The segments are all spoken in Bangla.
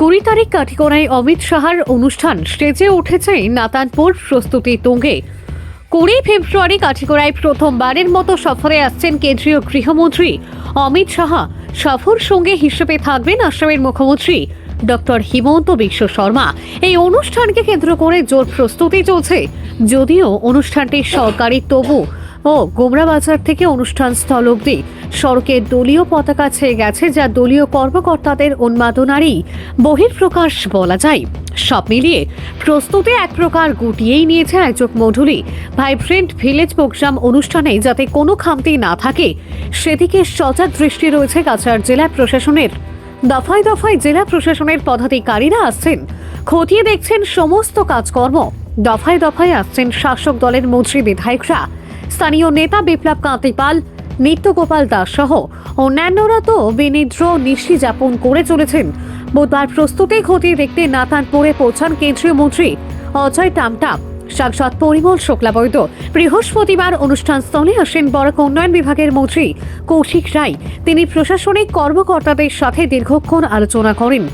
20 তারিখ কাঠিগড়ায় অমিত শাহর অনুষ্ঠান স্টেজে উঠেছে নাতানপুর প্রস্তুতি তুঙ্গে। 20 ফেব্রুয়ারি কাঠিগড়ায় প্রথমবারের মতো সফরে আসছেন কেন্দ্রীয় গৃহমন্ত্রী অমিত শাহ। সফর সঙ্গে হিসেবে থাকবেন আসামের মুখ্যমন্ত্রী ডক্টর হিমন্ত বিশ্ব শর্মা। এই অনুষ্ঠানকে কেন্দ্র করে জোর প্রস্তুতি চলছে। যদিও অনুষ্ঠানটি সরকারি, তবু গোমরা বাজার থেকে অনুষ্ঠান স্থল অবধি সড়কে দলীয় পতাকা ছেয়ে গেছে, যা দলীয় কর্মকর্তাদের উন্মাদনারই বহিঃপ্রকাশ বলা যায়। সব মিলিয়ে প্রস্তুতি এক প্রকার গুটিয়েই নিয়েছে আয়োজক মণ্ডলী। ভাইব্রেন্ট ভিলেজ প্রোগ্রাম অনুষ্ঠানে যাতে কোনো খামতি না থাকে, সেদিকে সজাগ দৃষ্টি রয়েছে কাছাড় জেলা প্রশাসনের। দফায় দফায় জেলা প্রশাসনের পদাধিকারীরা আসছেন, খতিয়ে দেখছেন সমস্ত কাজকর্ম। দফায় দফায় আসছেন শাসক দলের মন্ত্রী, বিধায়করা, স্থানীয় নেতা বিপ্লব কান্তি পাল, নিত্যগোপাল দাস সহ অন্যান্যরা তো বিনিদ্র নিশি যাপন করে চলেছেন। বুধবার প্রস্তুতি খতিয়ে দেখতে নাতানপুরে পৌঁছান কেন্দ্রীয় মন্ত্রী অজয় টামটাম, সাংসদ পরিমল শুক্লাবৈদ্য। বৃহস্পতিবার অনুষ্ঠান স্থলে আসেন বরাক উন্নয়ন বিভাগের মন্ত্রী কৌশিক রায়। তিনি প্রশাসনিক কর্মকর্তাদের সাথে দীর্ঘক্ষণ আলোচনা করেন।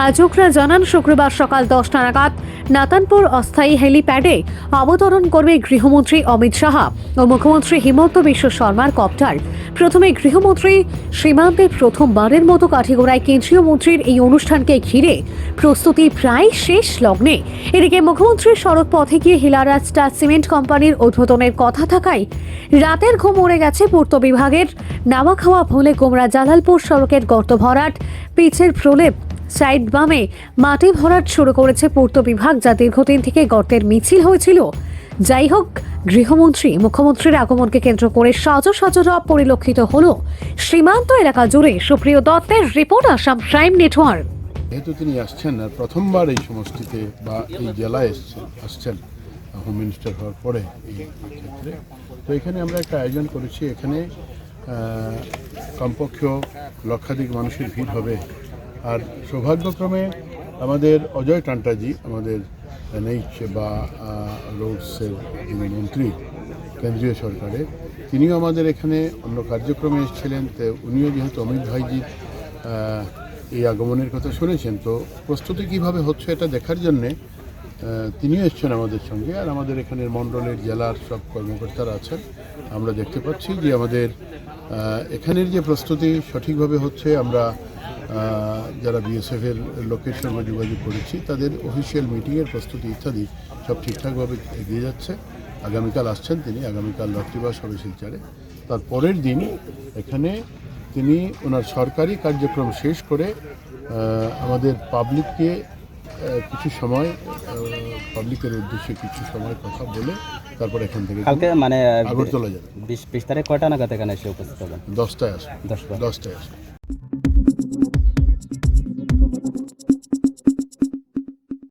আয়োজকরা জানান, শুক্রবার সকাল 10টা নাগাদ নাতানপুর অস্থায়ী হেলিপ্যাডে অবতরণ করবে গৃহমন্ত্রী অমিত শাহ ও মুখ্যমন্ত্রী হিমন্ত বিশ্ব শর্মার কপ্টার। প্রথমে গৃহমন্ত্রী সীমান্তে প্রথমবারের মতো কাঠিগড়ায় কেন্দ্রীয় মন্ত্রীর এই অনুষ্ঠানকে ঘিরে প্রস্তুতি প্রায় শেষ লগ্নে। এদিকে মুখ্যমন্ত্রীর সড়ক পথে গিয়ে হিলারা স্টার সিমেন্ট কোম্পানির উদ্বোধনের কথা থাকায় রাতের ঘুম উড়ে গেছে পূর্ত বিভাগের। নাওয়া খাওয়া ভুলে গোমরা জালালপুর সড়কের গর্ত ভরাট, পিচের প্রলেপ, সাইড বামে মাটি ভরাট শুরু করেছে পূর্ত বিভাগ, যা দীর্ঘদিন থেকে গর্তের মিছিল হয়েছিল। যাই হোক, গৃহমন্ত্রী মুখ্যমন্ত্রীর আগমনকে কেন্দ্র করে সাজো সাজো রব পরিলক্ষিত হলো সীমান্ত এলাকা জুড়ে। সুপ্রিয় দত্তের রিপোর্ট, আসাম প্রাইম নেটওয়ার্ক। যেহেতু তিনি আসছেন আর প্রথমবার এই সমষ্টিতে বা এই জেলায় আসছেন হোম মিনিস্টার হওয়ার পরে এই ক্ষেত্রে, তো এখানে আমরা একটা আয়োজন করেছি। এখানে কমপক্ষে লক্ষাধিক মানুষের ভিড় হবে। আর সৌভাগ্যক্রমে আমাদের অজয় টান্টাজি, আমাদের এনএইচ বা রোডসের যিনি মন্ত্রী কেন্দ্রীয় সরকারের, তিনিও আমাদের এখানে অন্য কার্যক্রমে এসেছিলেন। তো উনিও যেহেতু অমিত ভাইজির এই আগমনের কথা শুনেছেন, তো প্রস্তুতি কীভাবে হচ্ছে এটা দেখার জন্যে তিনিও এসছেন আমাদের সঙ্গে। আর আমাদের এখানের মণ্ডলের, জেলার সব কর্মকর্তারা আছেন। আমরা দেখতে পাচ্ছি যে আমাদের এখানের যে প্রস্তুতি সঠিকভাবে হচ্ছে। আমরা যারা বিএসএফের লোকের সঙ্গে যোগাযোগ করেছি, তাদের অফিসিয়াল মিটিংয়ের প্রস্তুতি ইত্যাদি সব ঠিকঠাকভাবে এগিয়ে যাচ্ছে। আগামীকাল আসছেন তিনি, আগামীকাল রাত্রিবাস হবে শিলচরে। তার পরের দিন এখানে তিনি ওনার সরকারি কার্যক্রম শেষ করে আমাদের পাবলিককে কিছু সময়, পাবলিকের উদ্দেশ্যে কিছু সময় কথা বলে তারপর এখান থেকে কালকে মানে আগরতলা যাবে। 20 তারিখ কয়টা নাগাদ এখানে এসে উপস্থিত হবেন? 10টায় আসবে। 10টায় আসবে।